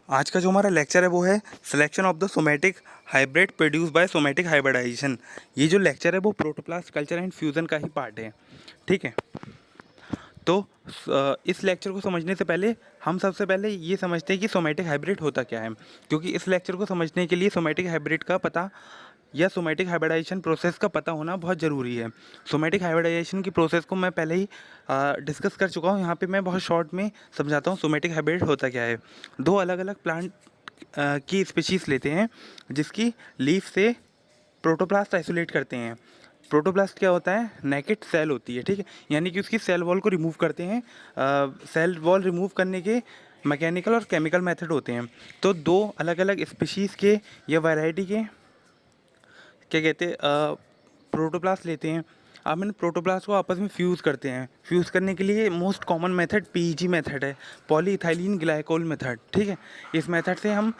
आज का जो हमारा लेक्चर है वो है selection of the somatic hybrid produce by somatic hybridisation. ये जो लेक्चर है वो प्रोटोप्लास्ट कल्चर एंड फ्यूज़न का ही पार्ट है। ठीक है, तो इस लेक्चर को समझने से पहले हम सबसे पहले ये समझते हैं कि सोमेटिक हाइब्रिड होता क्या है, क्योंकि इस लेक्चर को समझने के लिए सोमेटिक हाइब्रिड का पता या सोमेटिक हाइब्रिडाइजेशन प्रोसेस का पता होना बहुत ज़रूरी है। सोमेटिक हाइब्रिडाइजेशन की प्रोसेस को मैं पहले ही डिस्कस कर चुका हूँ, यहाँ पे मैं बहुत शॉर्ट में समझाता हूँ सोमेटिक हाइब्रिड होता क्या है। दो अलग अलग प्लांट की स्पीशीज़ लेते हैं जिसकी लीफ से प्रोटोप्लास्ट आइसोलेट करते हैं। प्रोटोप्लास्ट क्या होता है? नेकेड सेल होती है, ठीक है, यानी कि उसकी सेल वॉल को रिमूव करते हैं। सेल वॉल रिमूव करने के मैकेनिकल और केमिकल मेथड होते हैं। तो दो अलग अलग स्पीशीज़ के या वैरायटी के क्या कहते हैं प्रोटोप्लास्ट लेते हैं। अब इन प्रोटोप्लास्ट को आपस में फ्यूज़ करते हैं। फ्यूज़ करने के लिए most common method PEG method है, पॉलीइथाइलिन ग्लाइकोल मेथड। ठीक है, इस मेथड से हम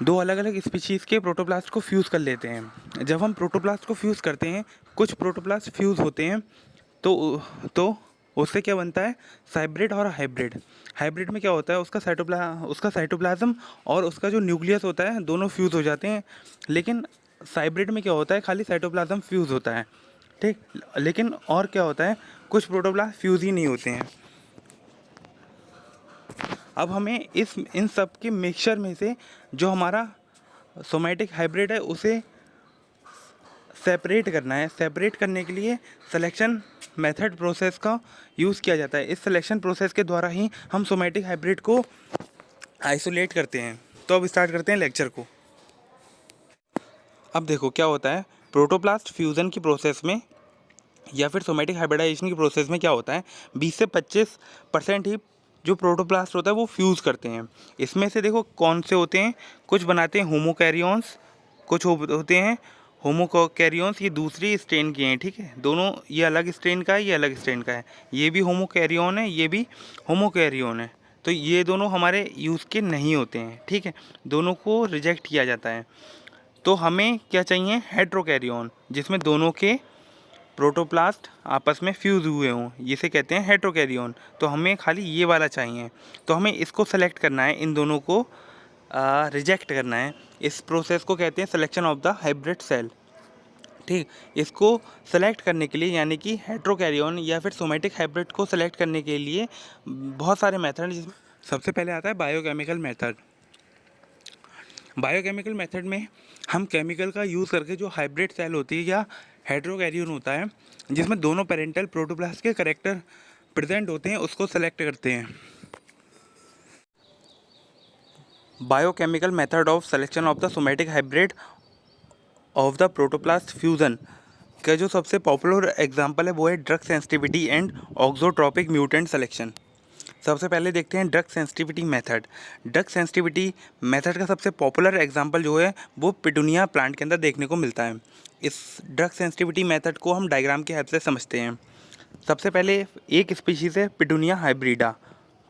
दो अलग अलग स्पीशीज़ के प्रोटोप्लास्ट को फ्यूज़ कर लेते हैं। जब हम प्रोटोप्लास्ट को फ्यूज़ करते हैं, कुछ प्रोटोप्लास्ट फ्यूज़ होते हैं तो उससे क्या बनता है? साइब्रिड और हाइब्रिड। हाइब्रिड में क्या होता है? उसका साइटोप्लाज्म और उसका जो न्यूक्लियस होता है दोनों फ्यूज़ हो जाते हैं। लेकिन साइब्रिड में क्या होता है? खाली साइटोप्लाज्म फ्यूज़ होता है। ठीक, लेकिन और क्या होता है? कुछ प्रोटोप्लास्ट फ्यूज़ ही नहीं होते हैं। अब हमें इन सब के मिक्सचर में से जो हमारा सोमेटिक हाइब्रिड है उसे सेपरेट करना है। सेपरेट करने के लिए सिलेक्शन मेथड प्रोसेस का यूज़ किया जाता है। इस सिलेक्शन प्रोसेस के द्वारा ही हम सोमेटिक हाइब्रिड को आइसोलेट करते हैं। तो अब स्टार्ट करते हैं लेक्चर को। अब देखो क्या होता है, प्रोटोप्लास्ट फ्यूज़न की प्रोसेस में या फिर सोमेटिक हाइब्रिडाइजेशन की प्रोसेस में क्या होता है, 20 से 25% ही जो प्रोटोप्लास्ट होता है वो फ्यूज़ करते हैं। इसमें से देखो कौन से होते हैं, कुछ बनाते हैं होमोकैरियोन्स, कुछ होते हैं होमोकैरियोन्स, ये दूसरी स्ट्रेन के हैं। ठीक है, दोनों, ये अलग स्ट्रेन का है, ये अलग स्ट्रेन का है। ये भी होमोकैरियोन है, ये भी होमोकैरियोन है। तो ये दोनों हमारे यूज़ के नहीं होते हैं। ठीक है, दोनों को रिजेक्ट किया जाता है। तो हमें क्या चाहिए? हेट्रोकैरियोन, जिसमें दोनों के प्रोटोप्लास्ट आपस में फ्यूज़ हुए हों, जिसे कहते हैं हेट्रोकैरियोन। तो हमें खाली ये वाला चाहिए। तो हमें इसको सेलेक्ट करना है, इन दोनों को रिजेक्ट करना है। इस प्रोसेस को कहते हैं selection of the hybrid cell. ठीक, इसको सेलेक्ट करने के लिए, यानी कि हेट्रोकैरियोन या फिर सोमेटिक हाइब्रिड को सेलेक्ट करने के लिए बहुत सारे मेथड हैं, जिसमें सबसे पहले आता है बायोकेमिकल मेथड। बायोकेमिकल मेथड में हम केमिकल का यूज़ करके जो हाइब्रिड सेल होती है या हेट्रोकैरियोन होता है, जिसमें दोनों पेरेंटल प्रोटोप्लास्ट के करैक्टर प्रेजेंट होते हैं, उसको सेलेक्ट करते हैं। Biochemical method of selection of the somatic hybrid of the protoplast fusion का जो सबसे पॉपुलर एग्जांपल है वो है drug sensitivity and auxotrophic mutant selection. सबसे पहले देखते हैं drug sensitivity method. Drug sensitivity method का सबसे पॉपुलर एग्जांपल जो है वो पिटूनिया प्लांट के अंदर देखने को मिलता है। इस ड्रग सेंसिटिविटी मेथड को हम डायग्राम की हेल्प से समझते हैं। सबसे पहले एक स्पीशीज़ है पिटूनिया हाइब्रिडा,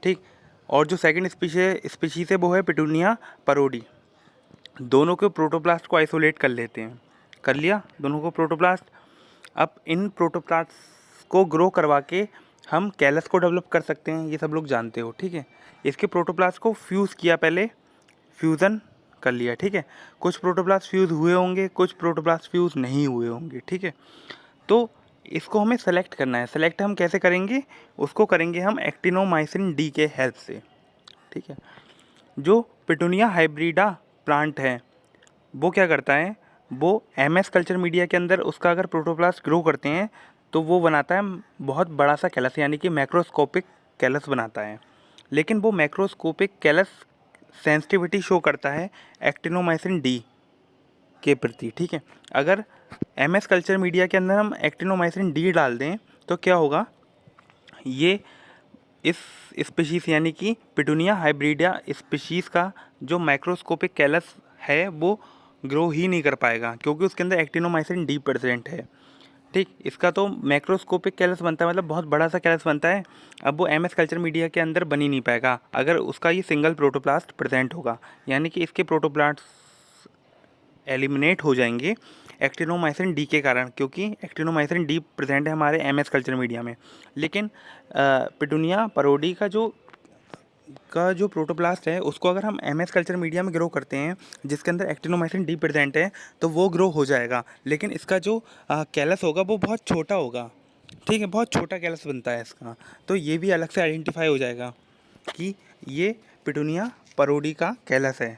ठीक, और जो सेकंड स्पीशीज़ है वो है पिटूनिया परोडी। दोनों के प्रोटोप्लास्ट को आइसोलेट कर लेते हैं। कर लिया दोनों को प्रोटोप्लास्ट। अब इन प्रोटोप्लास्ट को ग्रो करवा के हम कैलस को डेवलप कर सकते हैं, ये सब लोग जानते हो। ठीक है, इसके प्रोटोप्लास्ट को फ्यूज़ किया, पहले फ्यूज़न कर लिया। ठीक है, कुछ प्रोटोप्लास्ट फ्यूज़ हुए होंगे, कुछ प्रोटोप्लास्ट फ्यूज़ नहीं हुए होंगे। ठीक है, तो इसको हमें सेलेक्ट करना है। सेलेक्ट हम कैसे करेंगे? उसको करेंगे हम एक्टिनोमाइसिन डी के हेल्प से। ठीक है, जो पिटूनिया हाइब्रिडा प्लांट है वो क्या करता है, वो एमएस कल्चर मीडिया के अंदर उसका अगर प्रोटोप्लास्ट ग्रो करते हैं तो वो बनाता है बहुत बड़ा सा कैलस, यानी कि मैक्रोस्कोपिक कैलस बनाता है। लेकिन वो मैक्रोस्कोपिक कैलस सेंसिटिविटी शो करता है एक्टिनोमाइसिन डी के प्रति। ठीक है, अगर एमएस कल्चर मीडिया के अंदर हम एक्टिनोमाइसिन डी डाल दें तो क्या होगा, ये इस स्पीशीज़ यानी कि पिटूनिया हाइब्रिडा स्पीशीज़ का जो माइक्रोस्कोपिक कैलस है वो ग्रो ही नहीं कर पाएगा, क्योंकि उसके अंदर एक्टिनोमाइसिन डी प्रेजेंट है। ठीक, इसका तो मैक्रोस्कोपिक कैलस बनता है, मतलब बहुत बड़ा सा कैलस बनता है। अब वो एमएस कल्चर मीडिया के अंदर बन ही नहीं पाएगा अगर उसका ये सिंगल प्रोटोप्लास्ट प्रेजेंट होगा, यानी कि इसके प्रोटोप्लास्ट एलिमिनेट हो जाएंगे एक्टिनोमाइसिन डी के कारण, क्योंकि एक्टिनोमाइसिन डी प्रेजेंट है हमारे एमएस कल्चर मीडिया में। लेकिन पिटूनिया परोडी का जो का जो प्रोटोप्लास्ट है उसको अगर हम एमएस कल्चर मीडिया में ग्रो करते हैं जिसके अंदर एक्टिनोमाइसिन डी प्रेजेंट है तो वो ग्रो हो जाएगा, लेकिन इसका जो कैलस होगा वो बहुत छोटा होगा। ठीक है, बहुत छोटा कैलस बनता है इसका। तो ये भी अलग से आइडेंटिफाई हो जाएगा कि ये पिटूनिया परोडी का कैलस है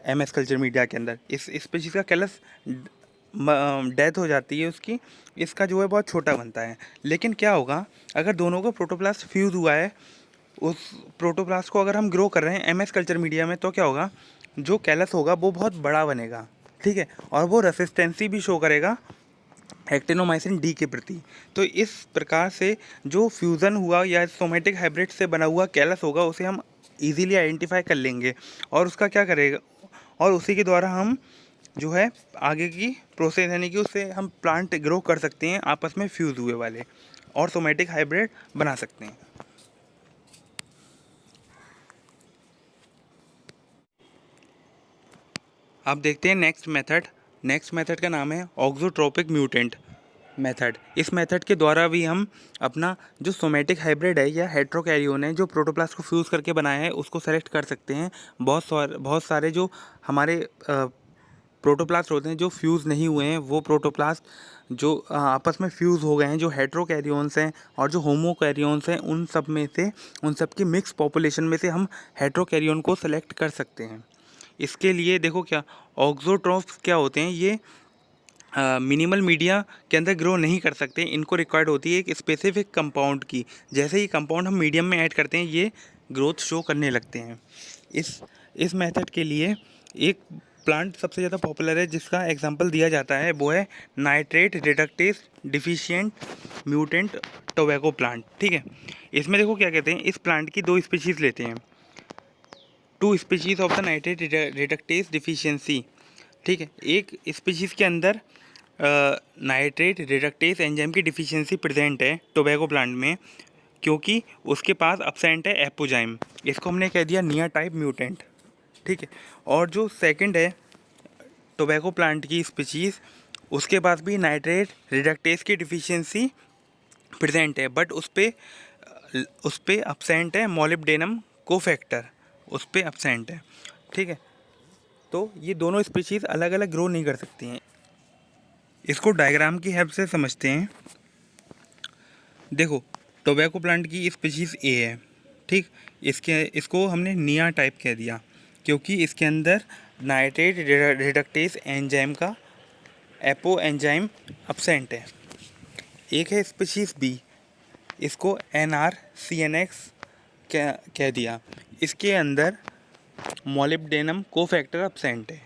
एमएस कल्चर मीडिया के अंदर। इस स्पीशीज़ का कैलस डेथ हो जाती है उसकी, इसका जो है बहुत छोटा बनता है। लेकिन क्या होगा अगर दोनों का प्रोटोप्लास्ट फ्यूज़ हुआ है, उस प्रोटोप्लास्ट को अगर हम ग्रो कर रहे हैं एमएस कल्चर मीडिया में, तो क्या होगा, जो कैलस होगा वो बहुत बड़ा बनेगा। ठीक है, और वो रेसिस्टेंसी भी शो करेगा एक्टिनोमाइसिन डी के प्रति। तो इस प्रकार से जो फ्यूज़न हुआ या सोमेटिक हाइब्रिड से बना हुआ कैलस होगा उसे हम इजीली आइडेंटिफाई कर लेंगे और उसका क्या करेगा, और उसी के द्वारा हम जो है आगे की प्रोसेस यानी कि उससे हम प्लांट ग्रो कर सकते हैं आपस में फ्यूज़ हुए वाले, और सोमेटिक हाइब्रिड बना सकते हैं। अब देखते हैं नेक्स्ट मेथड का नाम है ऑक्सोट्रोपिक म्यूटेंट मेथड। इस मेथड के द्वारा भी हम अपना जो सोमेटिक हाइब्रिड है या हेट्रोकैरियोन है जो प्रोटोप्लास्ट को फ्यूज़ करके बनाया है उसको सेलेक्ट कर सकते हैं। बहुत सारे जो हमारे प्रोटोप्लास्ट होते हैं जो फ्यूज़ नहीं हुए हैं, वो प्रोटोप्लास्ट जो आपस में फ्यूज़ हो गए हैं, जो हेट्रोकैरियोन्स हैं और जो होमोकैरियोन्स हैं, उन सब की मिक्स पॉपुलेशन में से हम हेट्रोकैरियोन को सेलेक्ट कर सकते हैं। इसके लिए देखो क्या ऑक्सोट्रोप्स क्या होते हैं, ये मिनिमल मीडिया के अंदर ग्रो नहीं कर सकते। इनको रिक्वायर्ड होती है एक स्पेसिफिक कंपाउंड की। जैसे ही कंपाउंड हम मीडियम में ऐड करते हैं ये ग्रोथ शो करने लगते हैं। इस मेथड के लिए एक प्लांट सबसे ज़्यादा पॉपुलर है जिसका एग्जांपल दिया जाता है, वो है nitrate reductase deficient mutant tobacco plant. ठीक है, इसमें देखो क्या कहते हैं, इस प्लांट की 2 स्पीशीज़ लेते हैं, 2 species of the nitrate reductase deficiency. ठीक है, एक स्पीशीज़ के अंदर नाइट्रेट रिडक्टेस एंजाइम की डिफिशियंसी प्रेजेंट है टोबैको प्लांट में, क्योंकि उसके पास अब्सेंट है एपोजाइम। इसको हमने कह दिया नियर टाइप म्यूटेंट। ठीक है, और जो सेकंड है टोबैको प्लांट की स्पीशीज़, उसके पास भी नाइट्रेट रिडक्टेस की डिफिशियंसी प्रेजेंट है, बट उस पर अब्सेंट है मोलिब्डेनम कोफैक्टर, उस पर अब्सेंट है। ठीक है, तो ये दोनों स्पीशीज़ अलग अलग ग्रो नहीं कर सकती हैं। इसको डायग्राम की हेल्प से समझते हैं। देखो, टोबैको प्लांट की स्पीशीज़ ए है। ठीक, इसको हमने निया टाइप कह दिया क्योंकि इसके अंदर नाइट्रेट रिडक्टेस एंजाइम का एपो एंजाइम अब्सेंट है। एक है स्पीशीज़ बी, इसको NR-CNX कह दिया, इसके अंदर मोलिब्डेनम कोफैक्टर अब्सेंट है।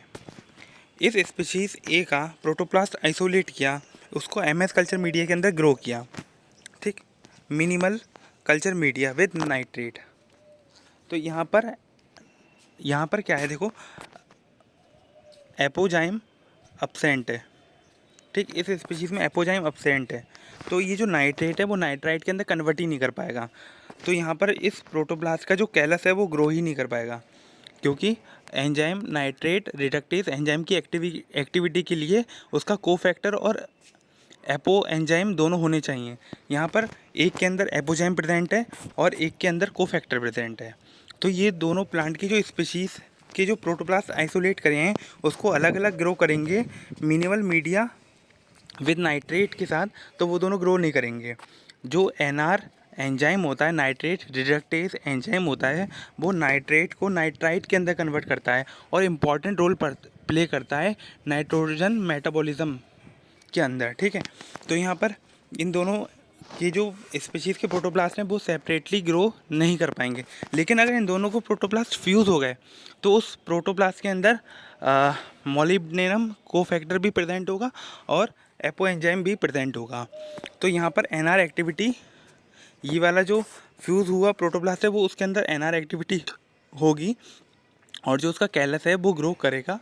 इस स्पीशीज़ ए का प्रोटोप्लास्ट आइसोलेट किया, उसको एमएस कल्चर मीडिया के अंदर ग्रो किया। ठीक, minimal culture media with nitrate. तो यहाँ पर क्या है, देखो एपोजाइम अब्सेंट है। ठीक, इस स्पीशीज़ में एपोजाइम अब्सेंट है, तो ये जो नाइट्रेट है वो नाइट्राइट के अंदर कन्वर्ट ही नहीं कर पाएगा। तो यहाँ पर इस प्रोटोप्लास्ट का जो कैलस है वो ग्रो ही नहीं कर पाएगा, क्योंकि एंजाइम नाइट्रेट रिडक्टेस एंजाइम की एक्टिविटी के लिए उसका कोफैक्टर और एपो एंजाइम दोनों होने चाहिए। यहाँ पर एक के अंदर एपोजाइम प्रेजेंट है और एक के अंदर कोफैक्टर प्रेजेंट है। तो ये दोनों प्लांट की जो स्पीशीज़ के जो प्रोटोप्लास्ट आइसोलेट करे हैं उसको अलग अलग ग्रो करेंगे मिनिमल मीडिया विद नाइट्रेट के साथ, तो वो दोनों ग्रो नहीं करेंगे। जो NR एंजाइम होता है, नाइट्रेट रिडक्टेस एंजाइम होता है, वो नाइट्रेट को नाइट्राइट के अंदर कन्वर्ट करता है और इम्पॉर्टेंट रोल प्ले करता है नाइट्रोजन मेटाबॉलिज्म के अंदर। ठीक है, तो यहाँ पर इन दोनों ये जो स्पीशीज़ के प्रोटोप्लास्ट हैं वो सेपरेटली ग्रो नहीं कर पाएंगे। लेकिन अगर इन दोनों को प्रोटोप्लास्ट फ्यूज़ हो गए तो उस प्रोटोप्लास्ट के अंदर मोलिब्डेनम कोफैक्टर भी प्रेजेंट होगा और एपो एंजाइम भी प्रेजेंट होगा। तो यहाँ पर NR एक्टिविटी, ये वाला जो फ्यूज़ हुआ प्रोटोप्लास्ट है वो उसके अंदर NR एक्टिविटी होगी और जो उसका कैलस है वो ग्रो करेगा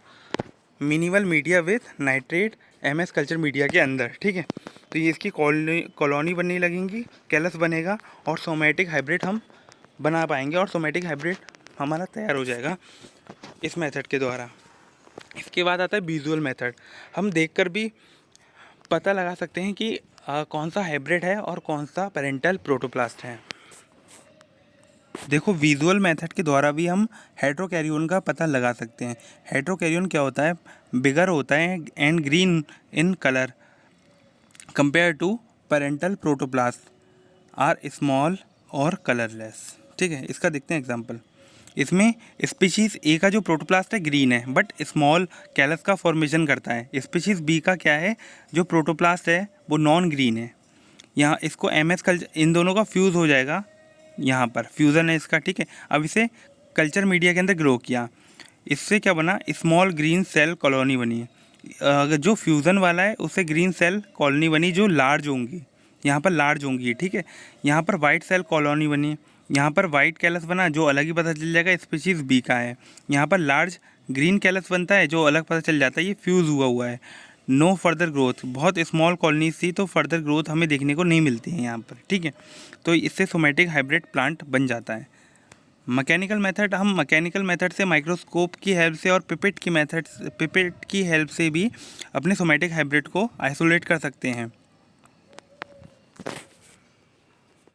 minimal media with nitrate MS culture media के अंदर। ठीक है, तो ये इसकी कॉलोनी बनने लगेंगी, कैलस बनेगा और सोमेटिक हाइब्रिड हम बना पाएंगे और सोमेटिक हाइब्रिड हमारा तैयार हो जाएगा इस मेथड के द्वारा। इसके बाद आता है विजुअल मेथड। हम देखकर भी पता लगा सकते हैं कि कौन सा हाइब्रिड है और कौन सा पेरेंटल प्रोटोप्लास्ट है। देखो विजुअल मेथड के द्वारा भी हम हेट्रोकैरियोन का पता लगा सकते हैं। हेट्रोकैरियोन क्या होता है, बिगर होता है and green in colour compare to parental protoplast are small और कलरलेस। ठीक है, इसका देखते हैं एग्जांपल। इसमें स्पीशीज़ ए का जो प्रोटोप्लास्ट है ग्रीन है बट स्मॉल कैलस का फॉर्मेशन करता है। स्पीशीज़ बी का क्या है, जो प्रोटोप्लास्ट है वो नॉन ग्रीन है। यहाँ इसको MS कल्चर, इन दोनों का फ्यूज़ हो जाएगा, यहाँ पर फ्यूज़न है इसका। ठीक है, अब इसे कल्चर मीडिया के अंदर ग्रो किया, इससे क्या बना, स्मॉल ग्रीन सेल कॉलोनी बनी है। अगर जो फ्यूज़न वाला है उससे ग्रीन सेल कॉलोनी बनी जो लार्ज होंगी, यहाँ पर लार्ज होंगी। ठीक है, यहाँ पर वाइट सेल कॉलोनी बनी, यहाँ पर वाइट कैलस बना जो अलग ही पता चल जाएगा स्पीशीज़ बी का है। यहाँ पर लार्ज ग्रीन कैलस बनता है जो अलग पता चल जाता है ये फ्यूज़ हुआ हुआ है। नो फर्दर ग्रोथ, बहुत स्मॉल कॉलोनीज थी तो फर्दर ग्रोथ हमें देखने को नहीं मिलती है यहाँ पर। ठीक है, तो इससे सोमेटिक हाइब्रिड प्लांट बन जाता है। मैकेनिकल मेथड, हम मैकेनिकल मेथड से माइक्रोस्कोप की हेल्प से और पिपेट की हेल्प से भी अपने सोमेटिक हाइब्रिड को आइसोलेट कर सकते हैं।